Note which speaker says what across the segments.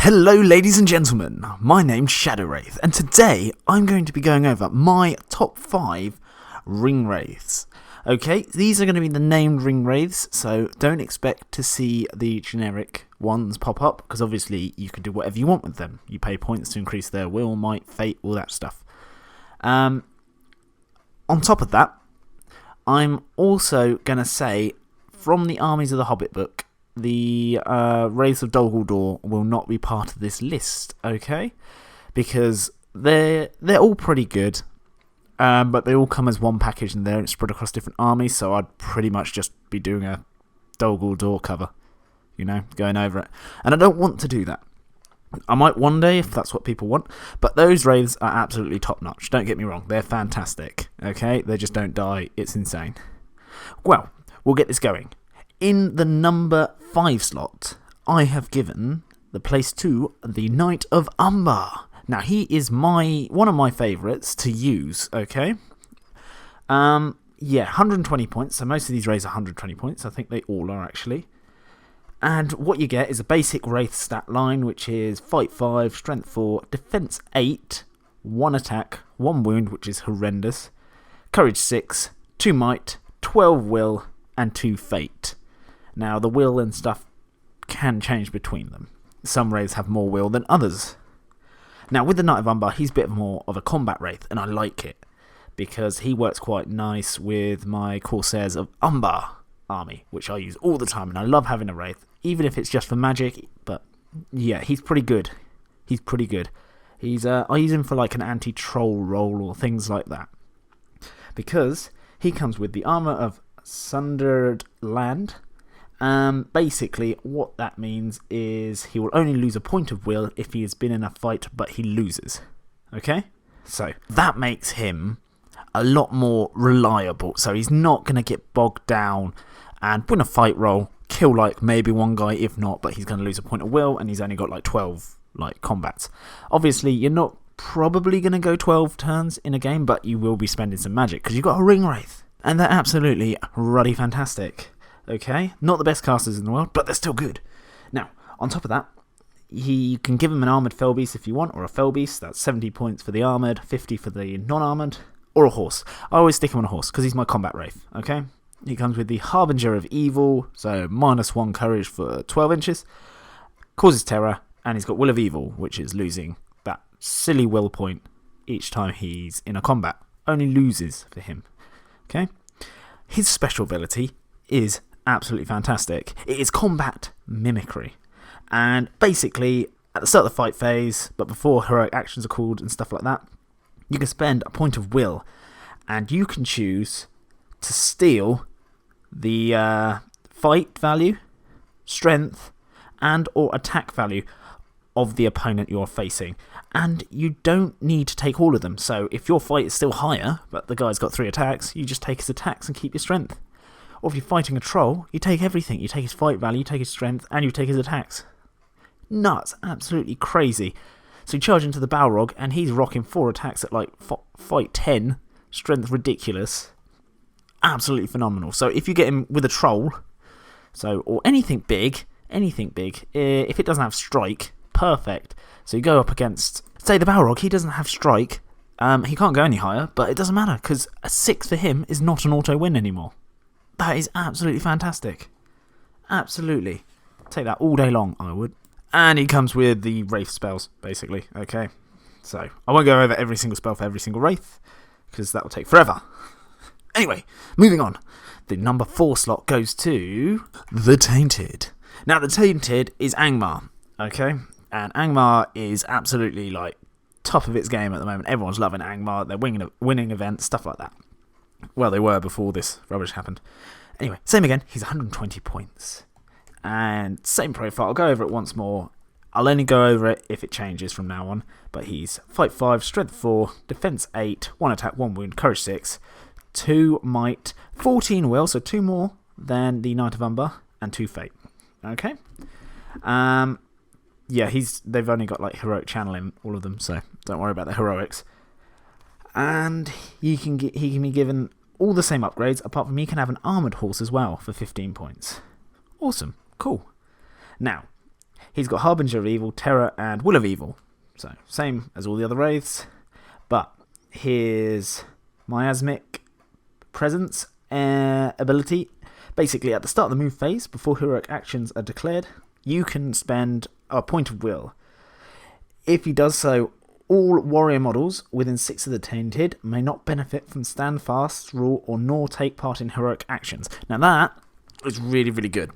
Speaker 1: Hello ladies and gentlemen, my name's Shadowwraith, and today I'm going to be going over my top 5 Ringwraiths. Okay, these are going to be the named Ringwraiths, so don't expect to see the generic ones pop up, because obviously you can do whatever you want with them. You pay points to increase their will, might, fate, all that stuff. On top of that, I'm also going to say, from the Armies of the Hobbit book, the Wraiths of Dol Guldur will not be part of this list, okay? Because they're all pretty good, but they all come as one package and they're spread across different armies, so I'd pretty much just be doing a Dol Guldur cover, you know, going over it. And I don't want to do that. I might one day if that's what people want, but those Wraiths are absolutely top-notch, don't get me wrong, they're fantastic, okay? They just don't die, it's insane. Well, we'll get this going. In the number 5 slot, I have given the place to the Knight of Angmar. Now, he is one of my favourites to use, okay? Yeah, 120 points, so most of these Wraiths are 120 points. I think they all are, actually. And what you get is a basic Wraith stat line, which is Fight 5, Strength 4, Defense 8, 1 attack, 1 wound, which is horrendous, Courage 6, 2 might, 12 will, and 2 fate. Now, the will and stuff can change between them. Some Wraiths have more will than others. Now, with the Knight of Angmar, he's a bit more of a combat Wraith, and I like it, because he works quite nice with my Corsairs of Angmar army, which I use all the time, and I love having a Wraith, even if it's just for magic, but yeah, he's pretty good. He's pretty good. I use him for like an anti-troll role or things like that, because he comes with the Armour of Sundered Land. Basically, what that means is he will only lose a point of will if he has been in a fight, but he loses. Okay? So, that makes him a lot more reliable. So, he's not going to get bogged down and win a fight roll, kill like maybe one guy, if not, but he's going to lose a point of will, and he's only got like 12 like combats. Obviously, you're not probably going to go 12 turns in a game, but you will be spending some magic, because you've got a Ringwraith, and they're absolutely ruddy fantastic. Okay, not the best casters in the world, but they're still good. Now, on top of that, you can give him an armoured Felbeast if you want, or a Felbeast. That's 70 points for the armoured, 50 for the non-armoured, or a horse. I always stick him on a horse, because he's my combat Wraith, okay? He comes with the Harbinger of Evil, so -1 courage for 12 inches, causes terror, and he's got Will of Evil, which is losing that silly will point each time he's in a combat. Only loses for him, okay? His special ability is absolutely fantastic. It is combat mimicry, and basically at the start of the fight phase, but before heroic actions are called and stuff like that, you can spend a point of will, and you can choose to steal the fight value, strength, and or attack value of the opponent you're facing, and you don't need to take all of them. So if your fight is still higher, but the guy's got 3 attacks, you just take his attacks and keep your strength. Or if you're fighting a troll, you take everything. You take his fight value, you take his strength, and you take his attacks. Nuts. Absolutely crazy. So you charge into the Balrog, and he's rocking 4 attacks at like fight 10. Strength ridiculous. Absolutely phenomenal. So if you get him with a troll, or anything big, if it doesn't have strike, perfect. So you go up against, say the Balrog, he doesn't have strike. He can't go any higher, but it doesn't matter, because a 6 for him is not an auto win anymore. That is absolutely fantastic. Absolutely. Take that all day long, I would. And he comes with the Wraith spells, basically. Okay. So, I won't go over every single spell for every single Wraith, because that will take forever. Anyway, moving on. The number 4 slot goes to the Tainted. Now, the Tainted is Angmar. Okay? And Angmar is absolutely, like, top of its game at the moment. Everyone's loving Angmar. They're winning events, stuff like that. Well, they were before this rubbish happened. Anyway, same again. He's 120 points. And same profile. I'll go over it once more. I'll only go over it if it changes from now on. But he's Fight 5, Strength 4, Defense 8, 1 attack, 1 wound, Courage 6, 2 might, 14 will, so 2 more than the Knight of Angmar, and 2 fate. Okay? Yeah, they've only got like heroic channel in all of them, so don't worry about the heroics. And he can be given all the same upgrades, apart from he can have an armoured horse as well for 15 points. Awesome. Cool. Now, He's got Harbinger of Evil, Terror, and Will of Evil. So, same as all the other Wraiths. But his Miasmic Presence ability, basically at the start of the move phase, before heroic actions are declared, you can spend a point of will. If he does so, all warrior models within 6 of the Tainted may not benefit from Stand Fast rule or nor take part in heroic actions. Now that is really, really good,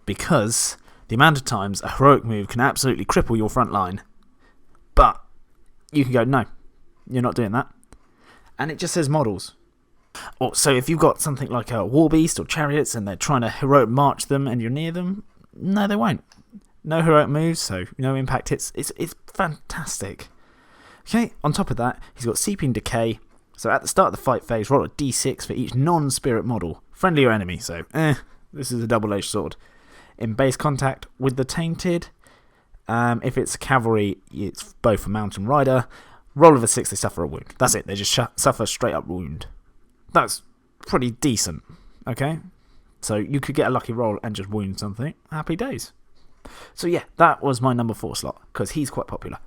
Speaker 1: because the amount of times a heroic move can absolutely cripple your front line, but you can go, no, you're not doing that. And it just says models. So if you've got something like a War Beast or Chariots and they're trying to heroic march them and you're near them, no, they won't. No heroic moves, so no impact hits. It's fantastic. Okay, on top of that, he's got Seeping Decay. So at the start of the fight phase, roll a d6 for each non-spirit model, friendly or enemy. So, this is a double-edged sword. In base contact with the Tainted, if it's cavalry, it's both a mountain rider. Roll of a 6, they suffer a wound. That's it, they just suffer a straight-up wound. That's pretty decent, okay? So you could get a lucky roll and just wound something. Happy days. So yeah, that was my number 4 slot, because he's quite popular.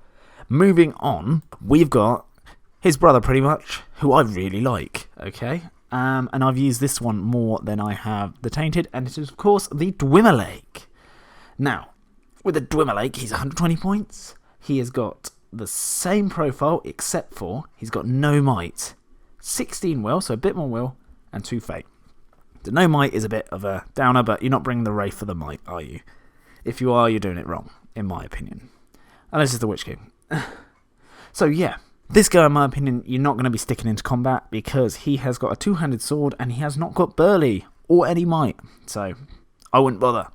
Speaker 1: Moving on, we've got his brother pretty much, who I really like, okay? And I've used this one more than I have the Tainted, and it is of course the Dwemer Lake. Now, with the Dwemer Lake, he's 120 points. He has got the same profile, except for he's got no might. 16 will, so a bit more will, and 2 fate. The no might is a bit of a downer, but you're not bringing the Wraith for the might, are you? If you are, you're doing it wrong, in my opinion. Unless it's the Witch King. So yeah, this guy, in my opinion, you're not going to be sticking into combat, because he has got a 2-handed sword and he has not got burly or any might. So I wouldn't bother,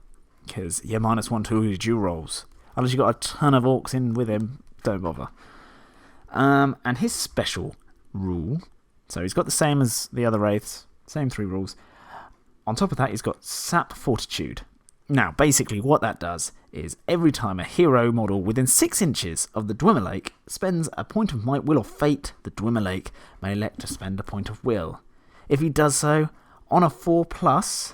Speaker 1: because you're -1 to all your dual rolls. Unless you've got a ton of orcs in with him, don't bother. And his special rule, so he's got the same as the other Wraiths, same 3 rules. On top of that, he's got Sap Fortitude. Now, basically what that does is every time a hero model within 6 inches of the Dwemer Lake spends a point of might, will, or fate, the Dwemer Lake may elect to spend a point of will. If he does so, on a 4+,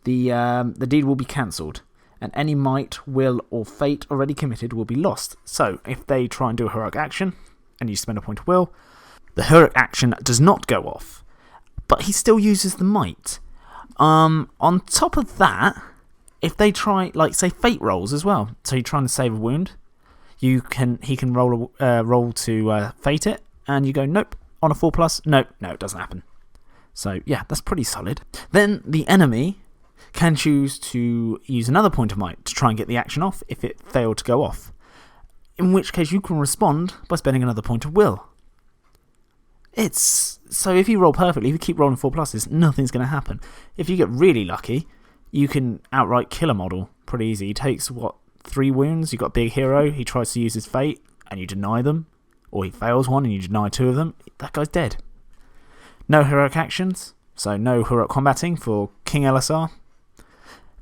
Speaker 1: the deed will be cancelled, and any might, will, or fate already committed will be lost. So, if they try and do a heroic action, and you spend a point of will, the heroic action does not go off, but he still uses the might. On top of that, if they try, like, say, fate rolls as well, so you're trying to save a wound, he can roll to fate it, and you go, nope, on a 4+, no, it doesn't happen. So, yeah, that's pretty solid. Then the enemy can choose to use another point of might to try and get the action off if it failed to go off, in which case you can respond by spending another point of will. So if you roll perfectly, if you keep rolling 4+, nothing's going to happen. If you get really lucky, you can outright kill a model pretty easy. He takes, 3 wounds? You've got a big hero, he tries to use his fate, and you deny them. Or he fails one and you deny 2 of them. That guy's dead. No heroic actions, so no heroic combating for King LSR.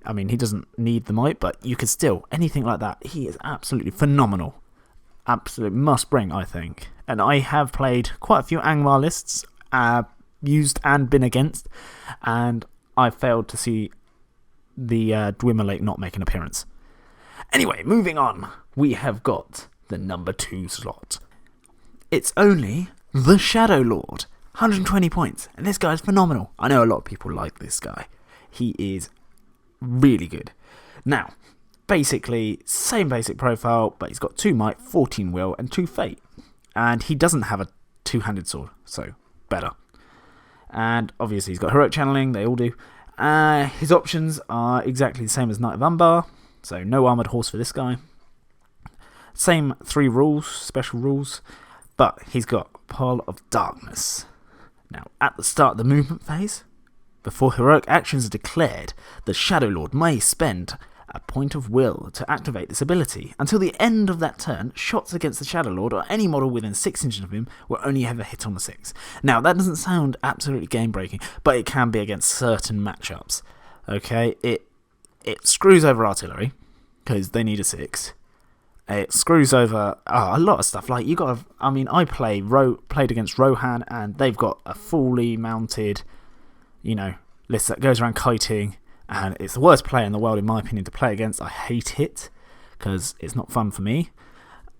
Speaker 1: I mean, he doesn't need the might, but you could still, anything like that, he is absolutely phenomenal. Absolute must bring, I think. And I have played quite a few Angmar lists, used and been against, and I failed to see the Dwemer Lake not make an appearance. Anyway, moving on, we have got the number 2 slot. It's only the Shadow Lord, 120 points, and this guy's phenomenal. I know a lot of people like this guy. He is really good. Now, basically, same basic profile, but he's got 2 might, 14 will, and 2 fate. And he doesn't have a 2-handed sword, so better. And obviously he's got heroic channeling, they all do. His options are exactly the same as Knight of Angmar, so no armoured horse for this guy. Same 3 rules, special rules, but he's got Pearl of Darkness. Now, at the start of the movement phase, before heroic actions are declared, the Shadow Lord may spend a point of will to activate this ability. Until the end of that turn, shots against the Shadow Lord or any model within 6 inches of him will only ever hit on a 6. Now, that doesn't sound absolutely game-breaking, but it can be against certain matchups. Okay, it screws over artillery, because they need a 6. It screws over a lot of stuff. Like, I played against Rohan, and they've got a fully mounted, list that goes around kiting, and it's the worst player in the world, in my opinion, to play against. I hate it. because it's not fun for me,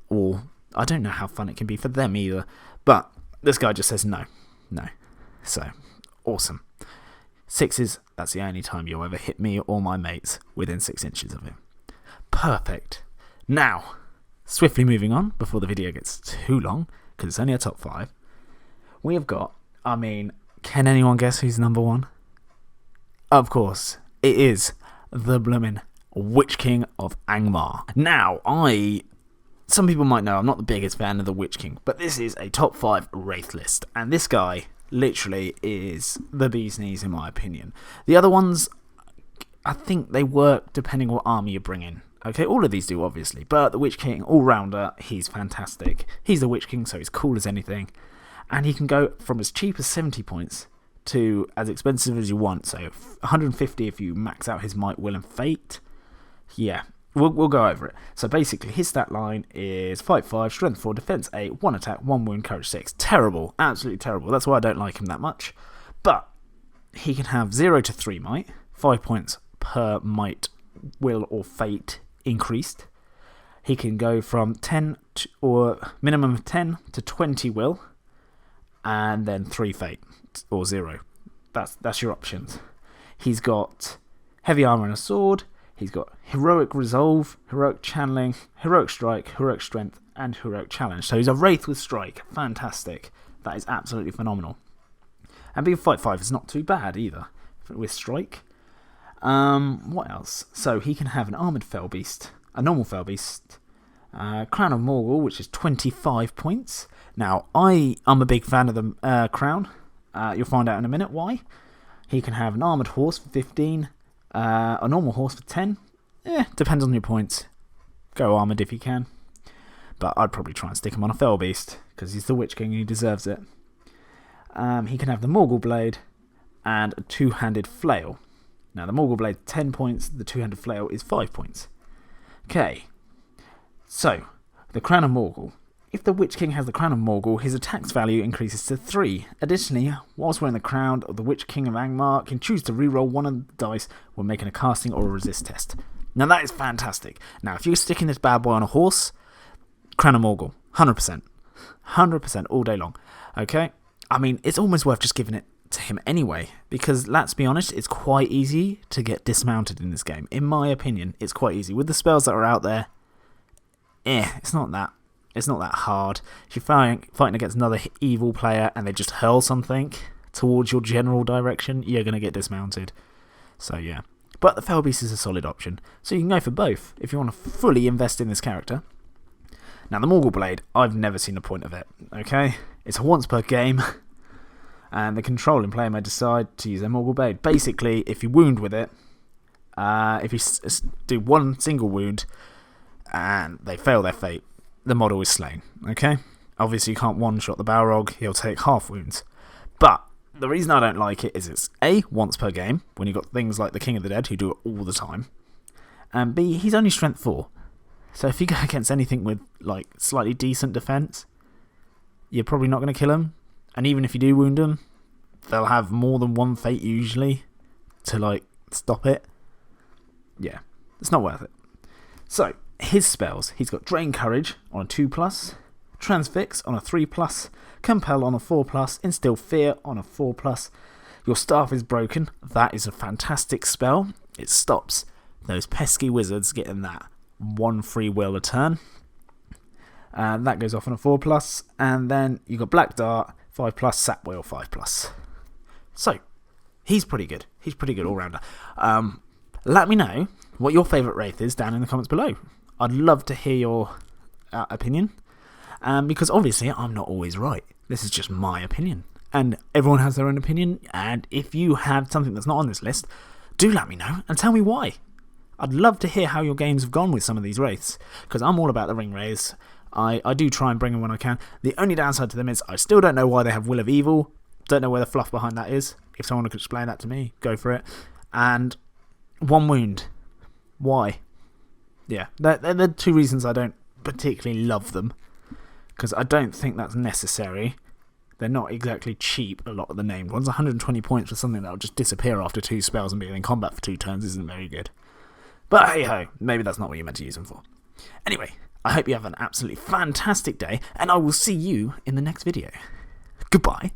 Speaker 1: or I don't know how fun it can be for them either. But this guy just says no. So, awesome. 6s, that's the only time you'll ever hit me or my mates within 6 inches of him. Perfect. Now, swiftly moving on before the video gets too long, because it's only a top 5. We have got, can anyone guess who's number 1? Of course, it is the bloomin' Witch King of Angmar. Now, some people might know I'm not the biggest fan of the Witch King, but this is a top 5 Wraith list, and this guy literally is the bee's knees in my opinion. The other ones, I think they work depending what army you bring in. Okay, all of these do obviously, but the Witch King, all-rounder, he's fantastic. He's the Witch King, so he's cool as anything, and he can go from as cheap as 70 points to as expensive as you want, so 150 if you max out his might, will and fate. Yeah, we'll go over it. So basically his stat line is fight 5, strength 4, defense 8, 1 attack, 1 wound, courage 6. Terrible, absolutely terrible. That's why I don't like him that much. But he can have 0 to 3 might, 5 points per might, will or fate increased. He can go from 10 to, or minimum of 10 to 20 will, and then 3 fate or 0. That's your options. He's got heavy armor and a sword. He's got heroic resolve, heroic channeling, heroic strike, heroic strength, and heroic challenge. So he's a wraith with strike. Fantastic. That is absolutely phenomenal. And being fight 5 is not too bad either with strike. What else? So he can have an armored fell beast, a normal fell beast, Crown of Morgul, which is 25 points. Now, I'm a big fan of the Crown. You'll find out in a minute why. He can have an armoured horse for 15, a normal horse for 10. Depends on your points. Go armoured if you can. But I'd probably try and stick him on a fell beast, because he's the Witch King and he deserves it. He can have the Morgul Blade and a two-handed flail. Now, the Morgul Blade 10 points, the two-handed flail is 5 points. Okay, so, the Crown of Morgul. If the Witch King has the Crown of Morgul, his attack's value increases to 3. Additionally, whilst wearing the Crown of the Witch King of Angmar, can choose to reroll one of the dice when making a casting or a resist test. Now that is fantastic. Now if you're sticking this bad boy on a horse, Crown of Morgul, 100%. 100% all day long. Okay? It's almost worth just giving it to him anyway, because let's be honest, it's quite easy to get dismounted in this game. In my opinion, it's quite easy. With the spells that are out there, it's not that hard. If you're fighting against another evil player and they just hurl something towards your general direction, you're going to get dismounted. So yeah. But the Fell Beast is a solid option. So you can go for both if you want to fully invest in this character. Now the Morgul Blade, I've never seen the point of it. Okay? It's a once per game. And the controlling player may decide to use their Morgul Blade. Basically, if you wound with it, if you do one single wound and they fail their fate, the model is slain, okay? Obviously you can't one-shot the Balrog, he'll take half wounds. But the reason I don't like it is it's A, once per game, when you've got things like the King of the Dead who do it all the time. And B, he's only strength 4. So if you go against anything with like slightly decent defense, you're probably not going to kill him. And even if you do wound them, they'll have more than one fate usually to like stop it. Yeah, it's not worth it. So, his spells, he's got Drain Courage on a 2+, Transfix on a 3+, Compel on a 4+, Instill Fear on a 4+. Your Staff is Broken, that is a fantastic spell. It stops those pesky wizards getting that 1 free will a turn. And that goes off on a 4+, and then you've got Black Dart, 5+, Sap Whale, 5+. So, he's pretty good. He's pretty good all-rounder. Let me know what your favourite Wraith is down in the comments below. I'd love to hear your opinion, because obviously I'm not always right. This is just my opinion, and everyone has their own opinion, and if you have something that's not on this list, do let me know and tell me why. I'd love to hear how your games have gone with some of these Wraiths, because I'm all about the Ringwraiths. I do try and bring them when I can. The only downside to them is I still don't know why they have Will of Evil. Don't know where the fluff behind that is. If someone could explain that to me, go for it. And 1 wound. Why? Yeah, they're the 2 reasons I don't particularly love them, because I don't think that's necessary. They're not exactly cheap, a lot of the named ones. 120 points for something that will just disappear after 2 spells and be in combat for 2 turns isn't very good. But hey ho, maybe that's not what you're meant to use them for. Anyway, I hope you have an absolutely fantastic day, and I will see you in the next video. Goodbye.